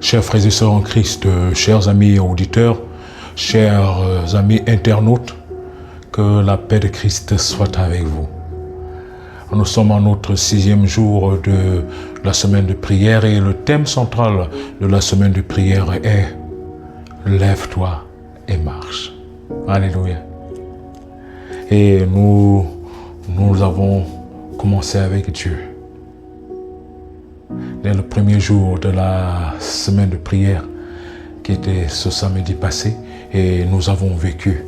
Chers frères et sœurs en Christ, chers amis auditeurs, chers amis internautes, que la paix de Christ soit avec vous. Nous sommes en notre 6e jour de la semaine de prière et le thème central de la semaine de prière est « Lève-toi et marche ». Alléluia. Et nous avons commencé avec Dieu. Dès le premier jour de la semaine de prière, qui était ce samedi passé, et nous avons vécu.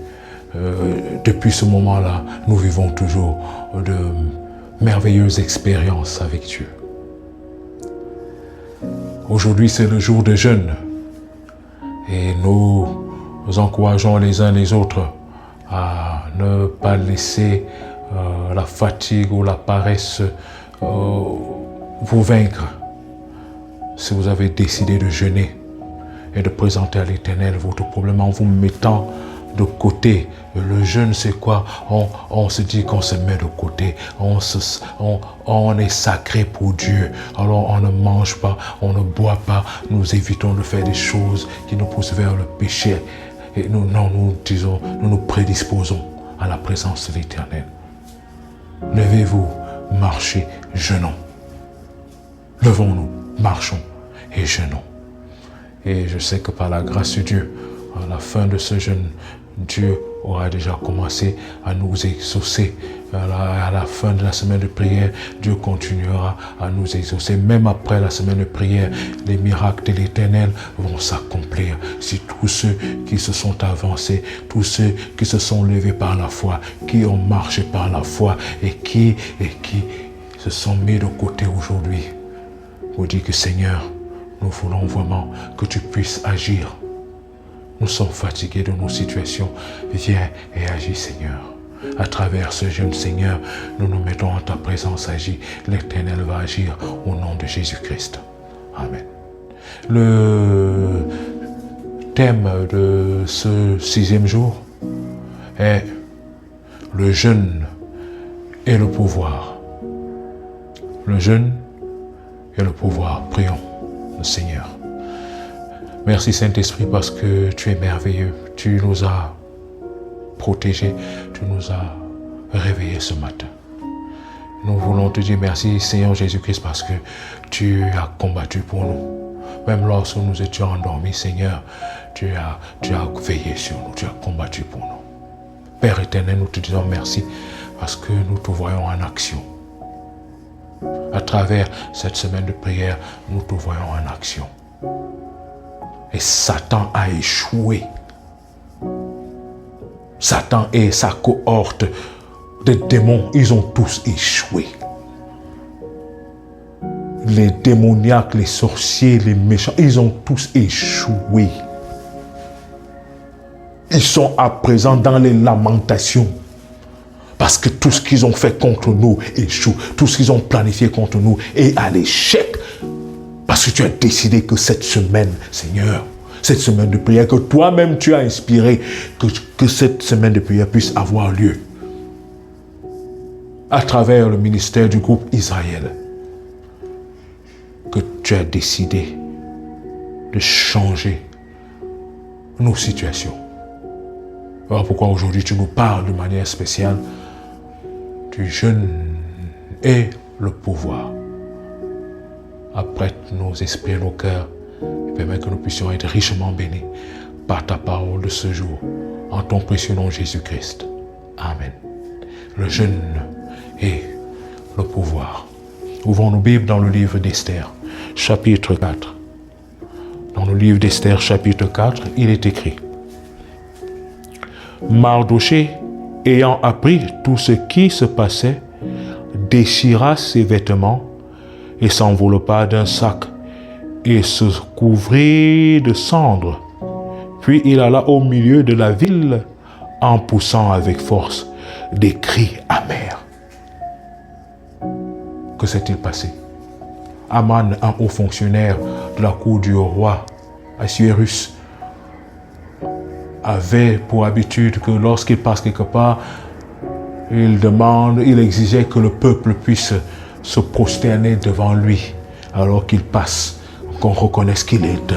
Depuis ce moment-là, nous vivons toujours de merveilleuses expériences avec Dieu. Aujourd'hui, c'est le jour de jeûne. Et nous encourageons les uns les autres à ne pas laisser la fatigue ou la paresse vous vaincre. Si vous avez décidé de jeûner et de présenter à l'Éternel votre problème en vous mettant de côté. Le jeûne, c'est quoi? On se dit qu'on se met de côté. On est sacré pour Dieu. Alors on ne mange pas, on ne boit pas. Nous évitons de faire des choses qui nous poussent vers le péché. Et nous nous prédisposons à la présence de l'Éternel. Levez-vous, marchez, jeûnons. Levons-nous, marchons et jeûnons. Et je sais que par la grâce de Dieu, à la fin de ce jeûne, Dieu aura déjà commencé à nous exaucer. À la fin de la semaine de prière, Dieu continuera à nous exaucer. Même après la semaine de prière, les miracles de l'Éternel vont s'accomplir. Si tous ceux qui se sont avancés, tous ceux qui se sont levés par la foi, qui ont marché par la foi et qui se sont mis de côté aujourd'hui, vous dites que Seigneur, nous voulons vraiment que tu puisses agir. Nous sommes fatigués de nos situations. Viens et agis, Seigneur. À travers ce jeûne, Seigneur, nous nous mettons en ta présence, agis. L'Éternel va agir au nom de Jésus-Christ. Amen. Le thème de ce 6e jour est le jeûne et le pouvoir. Le jeûne et le pouvoir. Prions le Seigneur. Merci Saint-Esprit parce que tu es merveilleux. Tu nous as protégés. Tu nous as réveillés ce matin. Nous voulons te dire merci Seigneur Jésus-Christ parce que tu as combattu pour nous. Même lorsque nous étions endormis, Seigneur, tu as veillé sur nous. Tu as combattu pour nous. Père éternel, nous te disons merci parce que nous te voyons en action. À travers cette semaine de prière, nous te voyons en action. Et Satan a échoué. Satan et sa cohorte de démons, ils ont tous échoué. Les démoniaques, les sorciers, les méchants, ils ont tous échoué. Ils sont à présent dans les lamentations. Parce que tout ce qu'ils ont fait contre nous échoue. Tout ce qu'ils ont planifié contre nous est à l'échec. Parce que tu as décidé que cette semaine, Seigneur, cette semaine de prière, que toi-même tu as inspiré, que cette semaine de prière puisse avoir lieu. À travers le ministère du groupe Israël. Que tu as décidé de changer nos situations. Voilà pourquoi aujourd'hui tu nous parles de manière spéciale du jeûne et le pouvoir. Apprête nos esprits et nos cœurs et permets que nous puissions être richement bénis par ta parole de ce jour. En ton précieux nom Jésus-Christ. Amen. Le jeûne et le pouvoir. Ouvrons nos Bibles dans le livre d'Esther, chapitre 4. Dans le livre d'Esther, chapitre 4, il est écrit: Mardochée, ayant appris tout ce qui se passait, déchira ses vêtements et s'enveloppa d'un sac et se couvrit de cendres. Puis il alla au milieu de la ville en poussant avec force des cris amers. Que s'est-il passé? Aman, un haut fonctionnaire de la cour du roi Assuérus, avait pour habitude que lorsqu'il passe quelque part, il exigeait que le peuple puisse se prosterner devant lui alors qu'il passe. qu'on reconnaisse qu'il est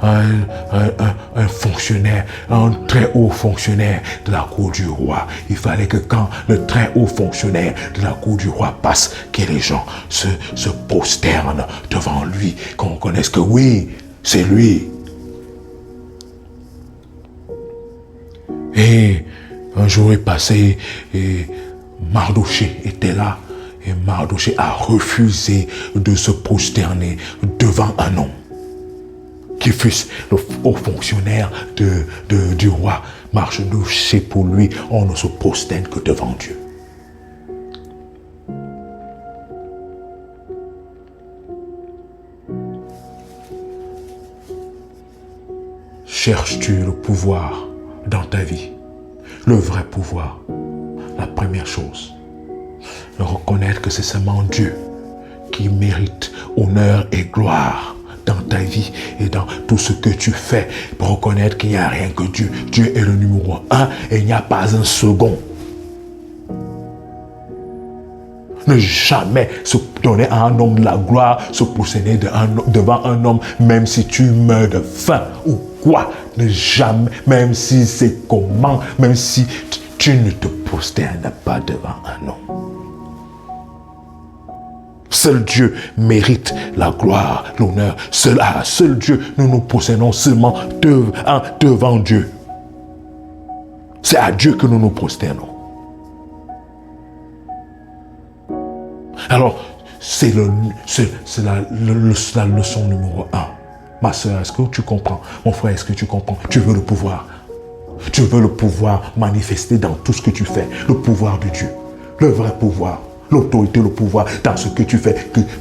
un fonctionnaire, un très haut fonctionnaire de la cour du roi. Il fallait que quand le très haut fonctionnaire de la cour du roi passe, que les gens se prosternent devant lui, qu'on reconnaisse que oui, c'est lui. Et un jour est passé et Mardoché était là. Et Mardoché a refusé de se prosterner devant un homme qui fût le haut fonctionnaire du roi. Mardoché, pour lui, on ne se prosterne que devant Dieu. Cherches-tu le pouvoir dans ta vie? Le vrai pouvoir. La première chose, de reconnaître que c'est seulement Dieu qui mérite honneur et gloire dans ta vie et dans tout ce que tu fais, pour reconnaître qu'il n'y a rien que Dieu. Dieu est le numéro 1 et il n'y a pas un second. Ne jamais se donner à un homme de la gloire, se prosterner devant un homme, même si tu meurs de faim ou quoi. Ne jamais, même si c'est comment, même si tu ne te prosternes pas devant un homme. Seul Dieu mérite la gloire, l'honneur. Seul Dieu, nous nous prosternons seulement devant Dieu. C'est à Dieu que nous nous prosternons. Alors, c'est la leçon numéro 1. Ma soeur, est-ce que tu comprends? Mon frère, est-ce que tu comprends? Tu veux le pouvoir. Tu veux le pouvoir manifester dans tout ce que tu fais. Le pouvoir de Dieu. Le vrai pouvoir. L'autorité, le pouvoir dans ce que tu fais.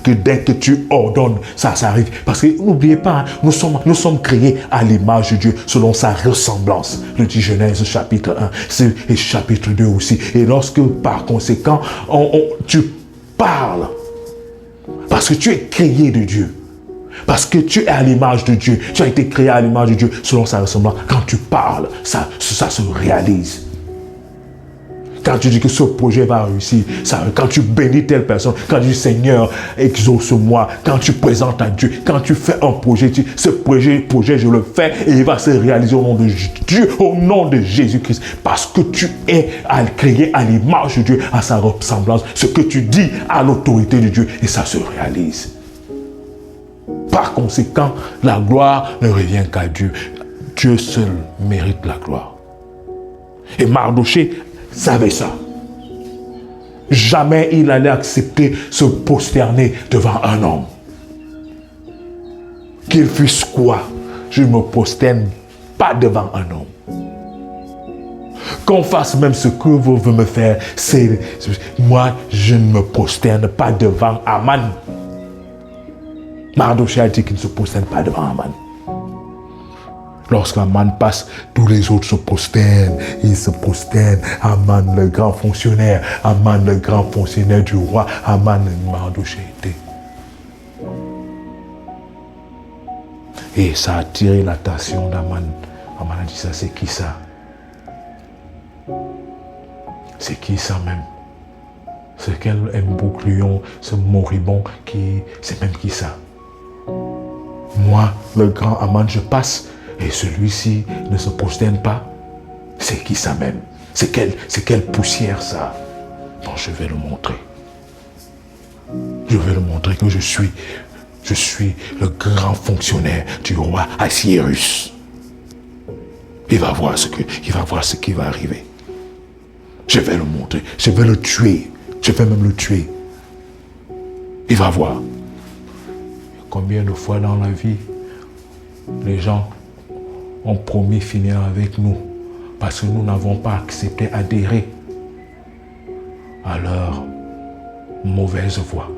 Que dès que tu ordonnes, ça arrive. Parce que n'oubliez pas, nous sommes créés à l'image de Dieu, selon sa ressemblance. Le dit Genèse chapitre 1 et chapitre 2 aussi. Et lorsque par conséquent, tu parles, parce que tu es créé de Dieu. Parce que tu es à l'image de Dieu. Tu as été créé à l'image de Dieu selon sa ressemblance. Quand tu parles, ça se réalise. Quand tu dis que ce projet va réussir, quand tu bénis telle personne, quand tu dis Seigneur, exauce-moi, quand tu présentes à Dieu, quand tu fais un projet, ce projet, je le fais et il va se réaliser au nom de Dieu, au nom de Jésus-Christ. Parce que tu es créé à l'image de Dieu, à sa ressemblance. Ce que tu dis à l'autorité de Dieu et ça se réalise. Par conséquent, la gloire ne revient qu'à Dieu. Dieu seul mérite la gloire. Et Mardoché savait ça. Jamais il allait accepter se prosterner devant un homme. Qu'il fût quoi, je ne me prosterne pas devant un homme. Qu'on fasse même ce que vous voulez me faire, moi je ne me prosterne pas devant Aman. Mardoché a dit qu'il ne se prosterne pas devant Aman. Lorsqu'Aman passe, tous les autres se prosternent. Ils se prosternent. Aman, le grand fonctionnaire. Aman, le grand fonctionnaire du roi. Aman, Mardoché était. Et ça a attiré l'attention d'Aman. Aman a dit ça, c'est qui ça? C'est qui ça même? C'est quel bouclion, ce moribond c'est même qui ça? Moi, le grand Aman, je passe et celui-ci ne se prosterne pas. C'est qui ça même? C'est quelle poussière ça? Bon, je vais le montrer. Je vais le montrer que je suis le grand fonctionnaire du roi Assuérus. Il va voir ce qui va arriver. Je vais le montrer. Je vais le tuer. Je vais même le tuer. Il va voir. Combien de fois dans la vie, les gens ont promis finir avec nous parce que nous n'avons pas accepté adhérer à leur mauvaise voie.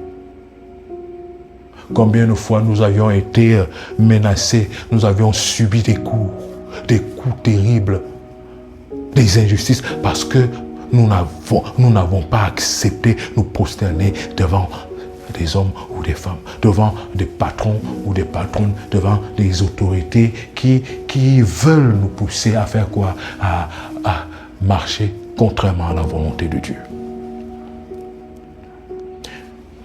Combien de fois nous avions été menacés, nous avions subi des coups terribles, des injustices parce que nous n'avons pas accepté nous prosterner devant des hommes ou des femmes, devant des patrons ou des patronnes, devant des autorités qui veulent nous pousser à faire quoi? À marcher contrairement à la volonté de Dieu.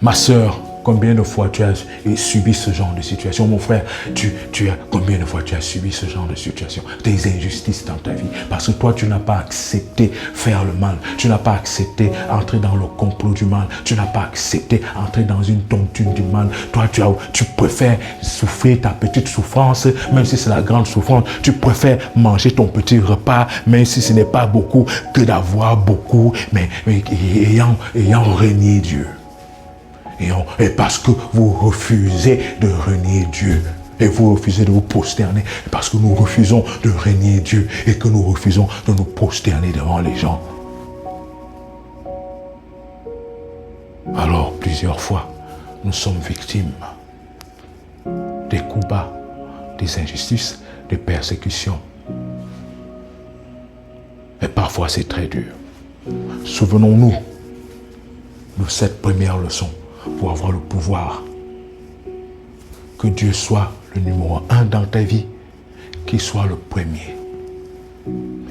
Ma sœur, combien de fois tu as subi ce genre de situation? Mon frère, combien de fois tu as subi ce genre de situation? Des injustices dans ta vie. Parce que toi, tu n'as pas accepté faire le mal. Tu n'as pas accepté entrer dans le complot du mal. Tu n'as pas accepté entrer dans une tontune du mal. Toi, tu préfères souffrir ta petite souffrance, même si c'est la grande souffrance. Tu préfères manger ton petit repas, même si ce n'est pas beaucoup, que d'avoir beaucoup, mais ayant renié Dieu. Et parce que vous refusez de renier Dieu, et vous refusez de vous prosterner, parce que nous refusons de renier Dieu, et que nous refusons de nous prosterner devant les gens. Alors, plusieurs fois, nous sommes victimes des coups bas, des injustices, des persécutions. Et parfois, c'est très dur. Souvenons-nous de cette première leçon pour avoir le pouvoir. Que Dieu soit le numéro 1 dans ta vie, qu'il soit le premier.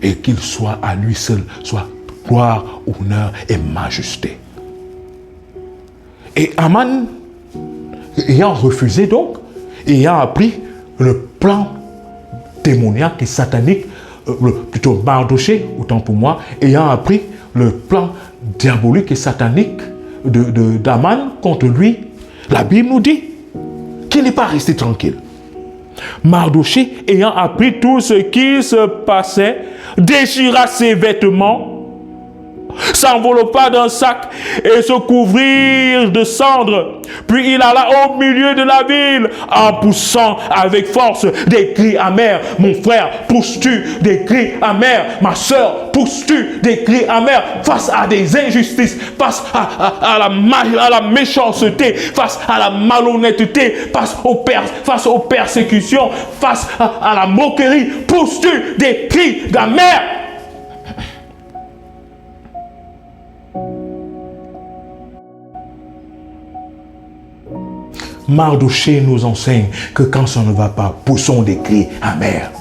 Et qu'il soit à lui seul, soit gloire, honneur et majesté. Et Aman, ayant refusé donc, ayant appris le plan démoniaque et satanique, plutôt Mardochée, autant pour moi, ayant appris le plan diabolique et satanique d'Aman contre lui, la Bible nous dit qu'il n'est pas resté tranquille. Mardochée, ayant appris tout ce qui se passait, déchira ses vêtements, s'enveloppa d'un sac et se couvrir de cendres. Puis il alla au milieu de la ville en poussant avec force des cris amers. Mon frère, pousses-tu des cris amers? Ma soeur, pousses-tu des cris amers face à des injustices, face à la méchanceté, face à la malhonnêteté, face aux persécutions, face à la moquerie? Pousses-tu des cris d'amers? Mardochée nous enseigne que quand ça ne va pas, poussons des cris amers.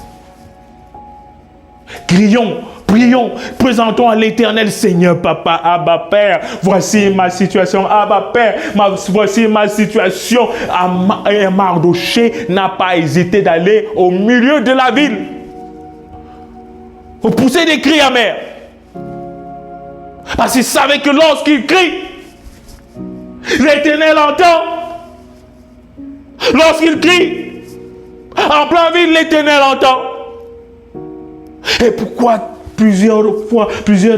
Crions, prions, présentons à l'Éternel: Seigneur, Papa, Abba, Père, voici ma situation, Abba, Père, voici ma situation. Mardochée n'a pas hésité d'aller au milieu de la ville pour pousser des cris amers. Parce qu'il savait que lorsqu'il crie, l'Éternel entend. Lorsqu'il crie, en plein ville, l'Éternel entend. Et pourquoi plusieurs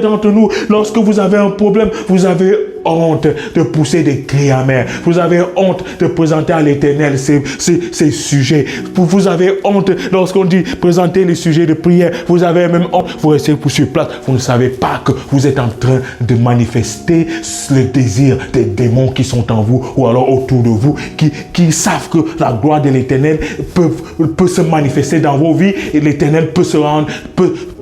d'entre nous, lorsque vous avez un problème, vous avez honte de pousser des cris amers. Vous avez honte de présenter à l'Éternel ces sujets. Vous avez honte lorsqu'on dit présenter les sujets de prière. Vous avez même honte. Vous restez sur place. Vous ne savez pas que vous êtes en train de manifester le désir des démons qui sont en vous ou alors autour de vous, qui savent que la gloire de l'Éternel peut se manifester dans vos vies et l'Éternel peut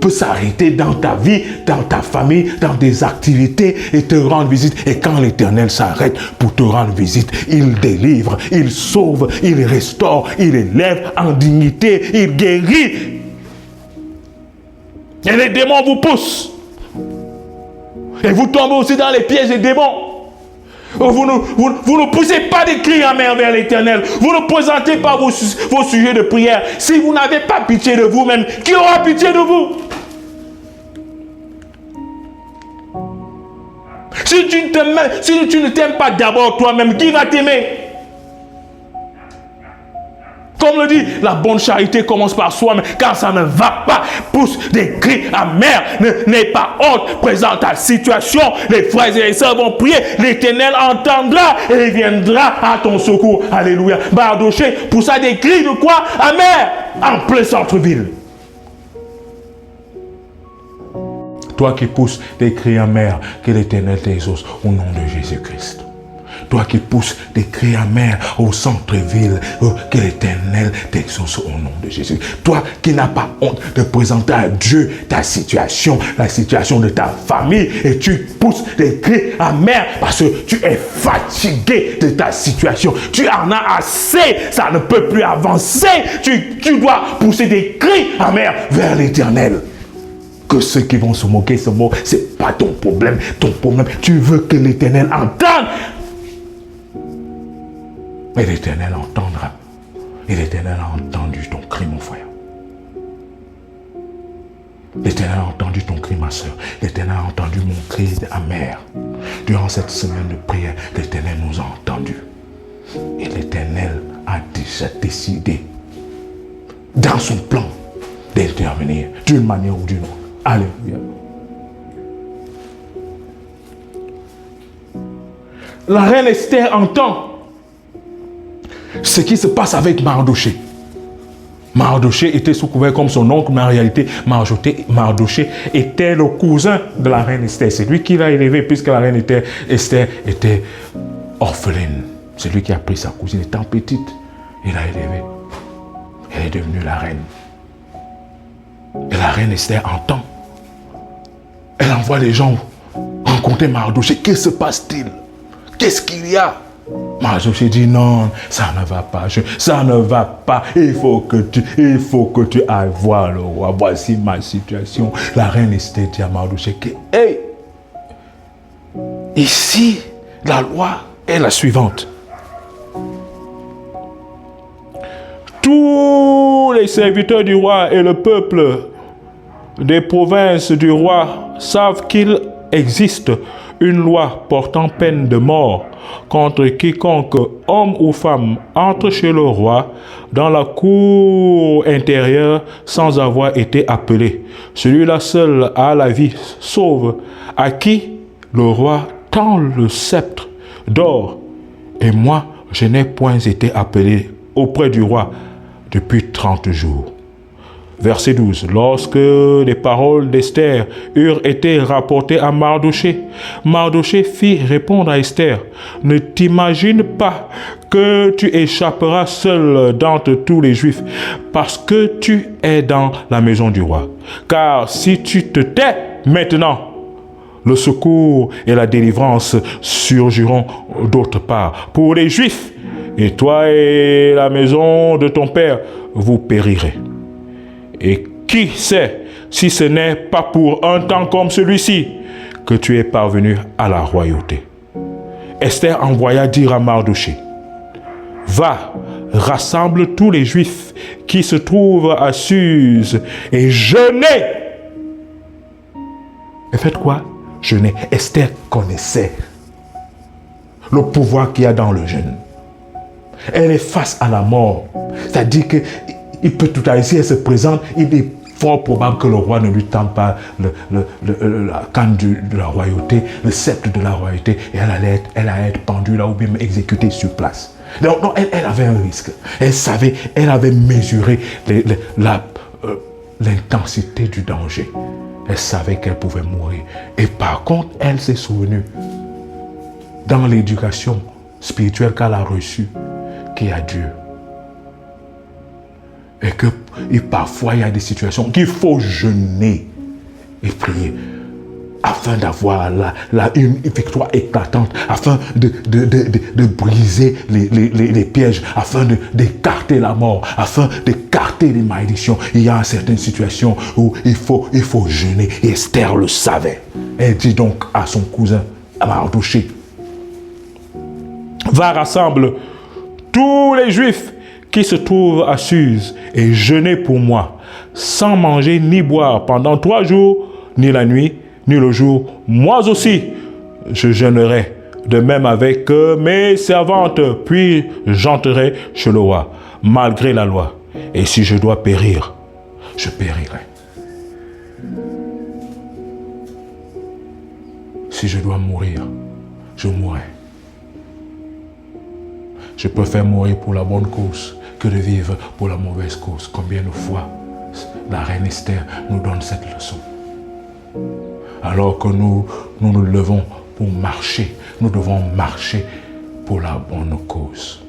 s'arrêter dans ta vie, dans ta famille, dans des activités et te rendre visite. Et quand l'Éternel s'arrête pour te rendre visite, il délivre, il sauve, il restaure, il élève en dignité, il guérit. Et les démons vous poussent. Et vous tombez aussi dans les pièges des démons. Vous ne poussez pas des cris amers vers l'Éternel. Vous ne présentez pas vos sujets de prière. Si vous n'avez pas pitié de vous-même, qui aura pitié de vous? Si tu ne t'aimes pas d'abord toi-même, qui va t'aimer? Comme le dit, la bonne charité commence par soi-même. Quand ça ne va pas, pousse des cris amers. N'aie pas honte, présente ta situation. Les frères et les sœurs vont prier. L'Éternel entendra et viendra à ton secours. Alléluia. Mardochée poussa des cris de quoi? Amers, en plein centre-ville. Toi qui pousses des cris amers, que l'Éternel t'exauce au nom de Jésus-Christ. Toi qui pousses des cris amers au centre-ville, que l'Éternel t'exauce au nom de Jésus. Toi qui n'as pas honte de présenter à Dieu ta situation, la situation de ta famille, et tu pousses des cris amers parce que tu es fatigué de ta situation. Tu en as assez, ça ne peut plus avancer. Tu dois pousser des cris amers vers l'Éternel. Que ceux qui vont se moquer se moquent, c'est pas ton problème. Ton problème, tu veux que l'Éternel entende. Et l'Éternel entendra. Et l'Éternel a entendu ton cri, mon frère. L'Éternel a entendu ton cri, ma soeur. L'Éternel a entendu mon cri amer. Durant cette semaine de prière, l'Éternel nous a entendus. Et l'Éternel a déjà décidé, dans son plan, d'intervenir d'une manière ou d'une autre. Alléluia. La reine Esther entend ce qui se passe avec Mardoché. Mardoché était sous couvert comme son oncle, mais en réalité, Mardoché était le cousin de la reine Esther. C'est lui qui l'a élevé, puisque la reine Esther était orpheline. C'est lui qui a pris sa cousine étant petite. Il l'a élevée. Elle est devenue la reine. Et la reine Esther entend. Elle envoie les gens rencontrer Mardoché. Que se passe-t-il? Qu'est-ce qu'il y a? Mardoché dit non, ça ne va pas, ça ne va pas, il faut que tu ailles voir le roi, voici ma situation. La reine Esther dit à Mardoché que, hey, ici, la loi est la suivante. Tous les serviteurs du roi et le peuple des provinces du roi savent qu'il existe une loi portant peine de mort contre quiconque, homme ou femme, entre chez le roi dans la cour intérieure sans avoir été appelé. Celui-là seul a la vie sauve, à qui le roi tend le sceptre d'or. Et moi, je n'ai point été appelé auprès du roi depuis 30 jours. Verset 12. Lorsque les paroles d'Esther eurent été rapportées à Mardoché, Mardoché fit répondre à Esther, « Ne t'imagine pas que tu échapperas seul d'entre tous les Juifs, parce que tu es dans la maison du roi. Car si tu te tais maintenant, le secours et la délivrance surgiront d'autre part pour les Juifs, et toi et la maison de ton père, vous périrez. Et qui sait si ce n'est pas pour un temps comme celui-ci que tu es parvenu à la royauté. » Esther envoya dire à Mardoché, « Va, rassemble tous les Juifs qui se trouvent à Suse et jeûnez. » Et faites quoi? Jeûnez. Esther connaissait le pouvoir qu'il y a dans le jeûne. Elle est face à la mort. C'est-à-dire que il peut tout à l'heure, si elle se présente, il est fort probable que le roi ne lui tende pas la canne de la royauté, le sceptre de la royauté, et elle allait être pendue là ou bien exécutée sur place. Donc, non, elle avait un risque. Elle savait, elle avait mesuré l'intensité du danger. Elle savait qu'elle pouvait mourir. Et par contre, elle s'est souvenue, dans l'éducation spirituelle qu'elle a reçue, qu'il y a Dieu. Et parfois, il y a des situations qu'il faut jeûner et prier afin d'avoir une victoire éclatante, afin de briser les pièges, afin d'écarter la mort, afin d'écarter les malédictions. Il y a certaines situations où il faut jeûner. Et Esther le savait. Elle dit donc à son cousin, à Mardoché, « Va rassemble tous les Juifs qui se trouvent à Suse et jeûnez pour moi, sans manger ni boire pendant 3 jours, ni la nuit, ni le jour. Moi aussi, je jeûnerai, de même avec mes servantes, puis j'entrerai chez le roi, malgré la loi. Et si je dois périr, je périrai. Si je dois mourir, je mourrai. Je préfère mourir pour la bonne cause que de vivre pour la mauvaise cause. Combien de fois la reine Esther nous donne cette leçon. Alors que nous nous levons pour marcher, nous devons marcher pour la bonne cause.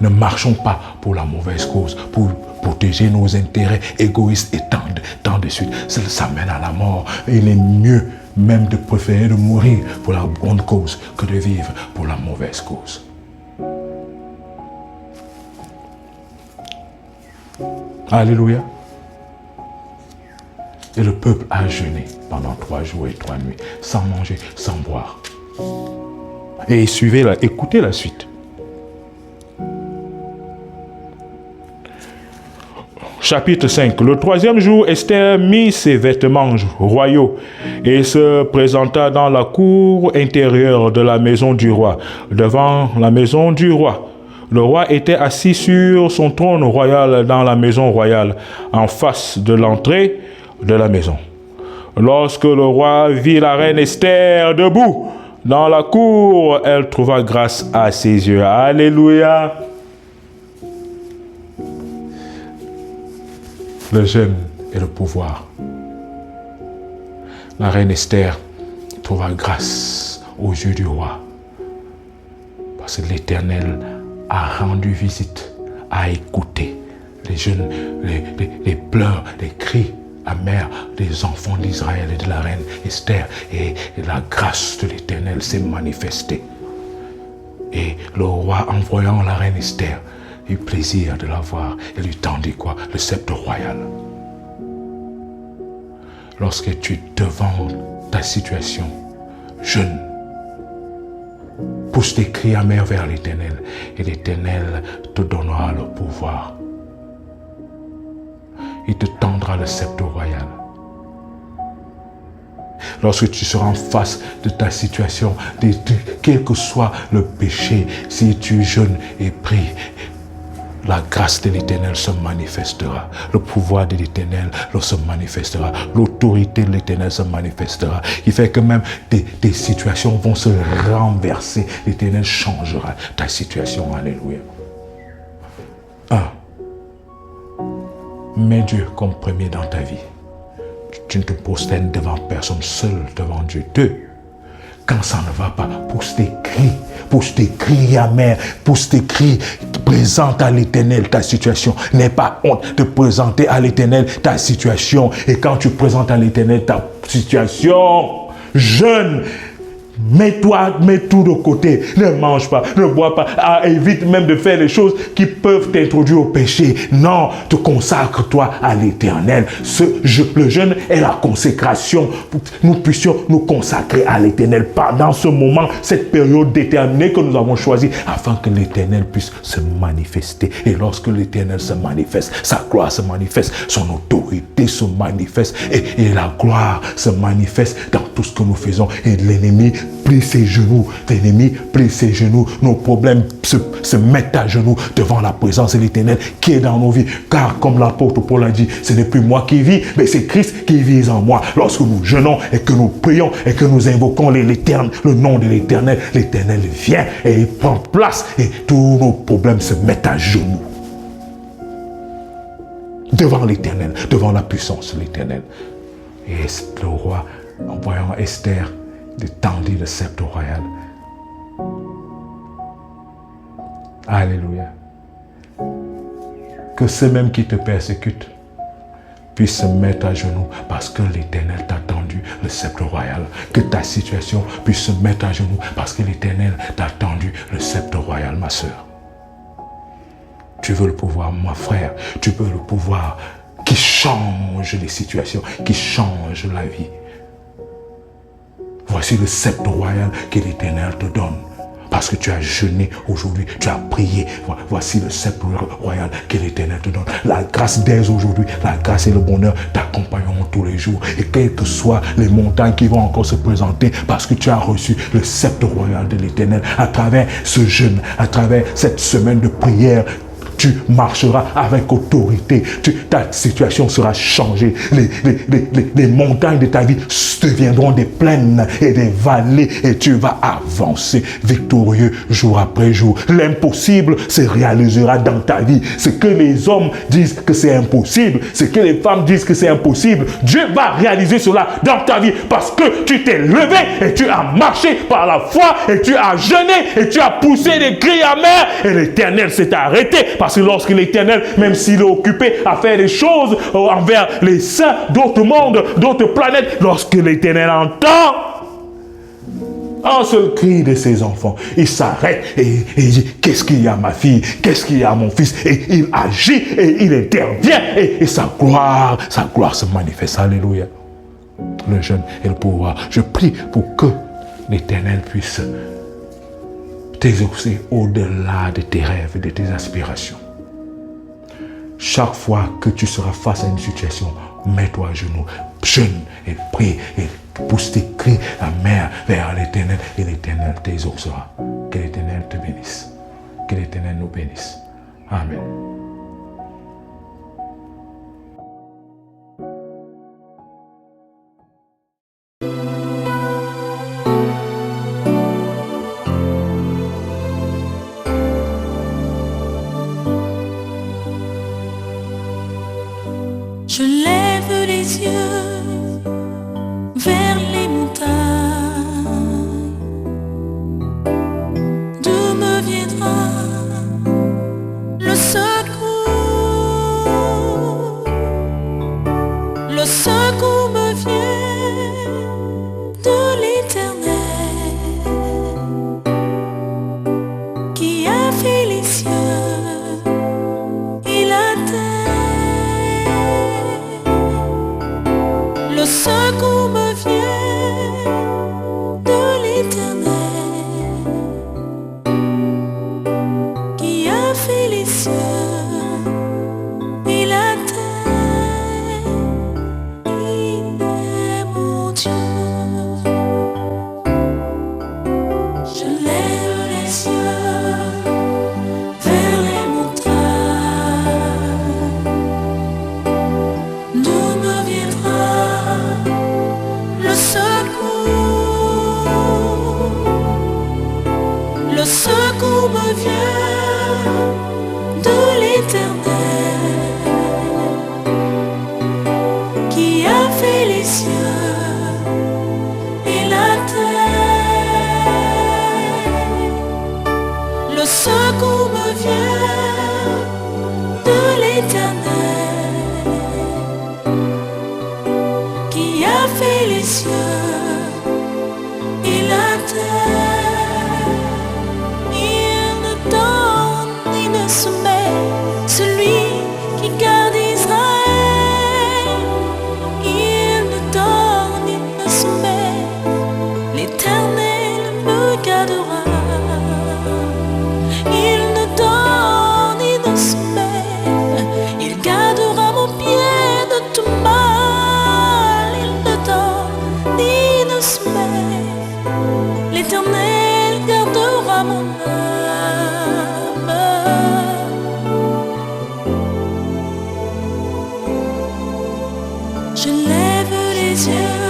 Ne marchons pas pour la mauvaise cause, pour protéger nos intérêts égoïstes et tant de suite. Ça mène à la mort. Il est mieux même de préférer de mourir pour la bonne cause que de vivre pour la mauvaise cause. Alléluia. Et le peuple a jeûné pendant 3 jours et 3 nuits, sans manger, sans boire. Et écoutez la suite. Chapitre 5. Le troisième jour, Esther mit ses vêtements royaux et se présenta dans la cour intérieure de la maison du roi, devant la maison du roi. Le roi était assis sur son trône royal dans la maison royale, en face de l'entrée de la maison. Lorsque le roi vit la reine Esther debout dans la cour, elle trouva grâce à ses yeux. Alléluia! Le jeûne et le pouvoir. La reine Esther trouva grâce aux yeux du roi. Parce que l'Éternel a rendu visite, a écouté les jeunes, les pleurs, les cris amers des enfants d'Israël et de la reine Esther. Et la grâce de l'Éternel s'est manifestée. Et le roi, en voyant la reine Esther, eut plaisir de la voir et lui tendit quoi? Le sceptre royal. Lorsque tu es devant ta situation, jeune, pousse tes cris amers vers l'Éternel et l'Éternel te donnera le pouvoir. Il te tendra le sceptre royal. Lorsque tu seras en face de ta situation, quel que soit le péché, si tu jeûnes et pries, la grâce de l'Éternel se manifestera. Le pouvoir de l'Éternel se manifestera. L'autorité de l'Éternel se manifestera. Il fait que même tes situations vont se renverser. L'Éternel changera ta situation. Alléluia. 1. Mets Dieu comme premier dans ta vie. Tu ne te prosternes devant personne, seul devant Dieu. 2. Quand ça ne va pas, pousse tes cris amers, pousse tes cris, présente à l'Éternel ta situation. N'aie pas honte de présenter à l'Éternel ta situation. Et quand tu présentes à l'Éternel ta situation, jeûne, mets tout de côté. Ne mange pas, ne bois pas. Évite même de faire les choses qui peuvent t'introduire au péché. Non, te consacre-toi à l'Éternel. Le jeûne est la consécration. Nous puissions nous consacrer à l'Éternel pendant ce moment, cette période déterminée que nous avons choisie, afin que l'Éternel puisse se manifester. Et lorsque l'Éternel se manifeste, sa gloire se manifeste, son autorité se manifeste, et la gloire se manifeste dans tout ce que nous faisons. Et l'ennemi plie ses genoux, l'ennemi plie ses genoux, nos problèmes se mettent à genoux devant la présence de l'Éternel qui est dans nos vies. Car comme l'apôtre Paul a dit, ce n'est plus moi qui vis, mais c'est Christ qui vit en moi. Lorsque nous jeûnons et que nous prions et que nous invoquons le nom de l'Éternel, l'Éternel vient et il prend place et tous nos problèmes se mettent à genoux devant l'Éternel, devant la puissance de l'Éternel. Et le roi, en voyant Esther, tendit le sceptre royal. Alléluia. Que ceux mêmes qui te persécutent puissent se mettre à genoux parce que l'Éternel t'a tendu le sceptre royal. Que ta situation puisse se mettre à genoux parce que l'Éternel t'a tendu le sceptre royal, ma soeur. Tu veux le pouvoir, mon frère. Tu veux le pouvoir qui change les situations, qui change la vie. Voici le sceptre royal que l'Éternel te donne. Parce que tu as jeûné aujourd'hui, tu as prié. Voici le sceptre royal que l'Éternel te donne. La grâce dès aujourd'hui, la grâce et le bonheur t'accompagneront tous les jours. Et quelles que soient les montagnes qui vont encore se présenter, parce que tu as reçu le sceptre royal de l'Éternel à travers ce jeûne, à travers cette semaine de prière, tu marcheras avec autorité. Ta situation sera changée. Les montagnes de ta vie deviendront des plaines et des vallées et tu vas avancer victorieux jour après jour. L'impossible se réalisera dans ta vie. Ce que les hommes disent que c'est impossible, ce que les femmes disent que c'est impossible, Dieu va réaliser cela dans ta vie parce que tu t'es levé et tu as marché par la foi et tu as jeûné et tu as poussé des cris amers et l'Éternel s'est arrêté. Parce que lorsque l'Éternel, même s'il est occupé à faire des choses envers les saints d'autres mondes, d'autres planètes, lorsque l'Éternel entend un seul cri de ses enfants, il s'arrête et il dit, qu'est-ce qu'il y a ma fille, qu'est-ce qu'il y a mon fils, et il agit et il intervient et sa gloire se manifeste. Alléluia. Le jeûne et le pouvoir. Je prie pour que l'Éternel puisse t'exaucer au-delà de tes rêves et de tes aspirations. Chaque fois que tu seras face à une situation, mets-toi à genoux, jeûne et prie et pousse tes cris amers vers l'Éternel et l'Éternel t'exaucera. Que l'Éternel te bénisse. Que l'Éternel nous bénisse. Amen. Je lève les yeux vers les montagnes. D'où me viendra le secours? Le secours me vient de l'Éternel qui a fait les cieux et la terre. Le secours me vient de l'Éternel qui a fait les cieux et la terre. Il est mon Dieu. Je lève les yeux vers les montagnes. D'où me viendra le secours? Le secours me vient de l'Éternel qui a fait les cieux et la terre. Le secours me vient de l'Éternel qui a fait les cieux et la terre. Il ne donne ni ne soumet celui qui garde Israël. Il ne donne ni ne soumet, l'Éternel me gardera. Il ne donne ni ne soumet, il gardera mon pied de tout mal. Il ne donne ni ne soumet, l'Éternel gardera mon âme. Je lève les yeux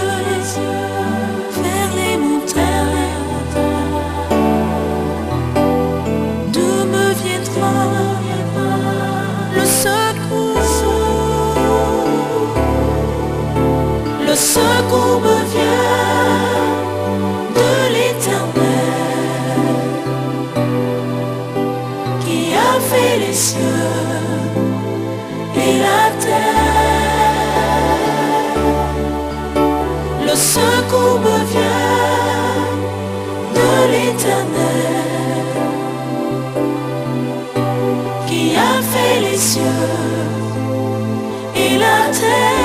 vers les montagnes. D'où me viendra le secours? Le secours me vient de l'Éternel qui a fait les cieux et la terre. Le secours me vient de l'Éternel qui a fait les cieux et la terre.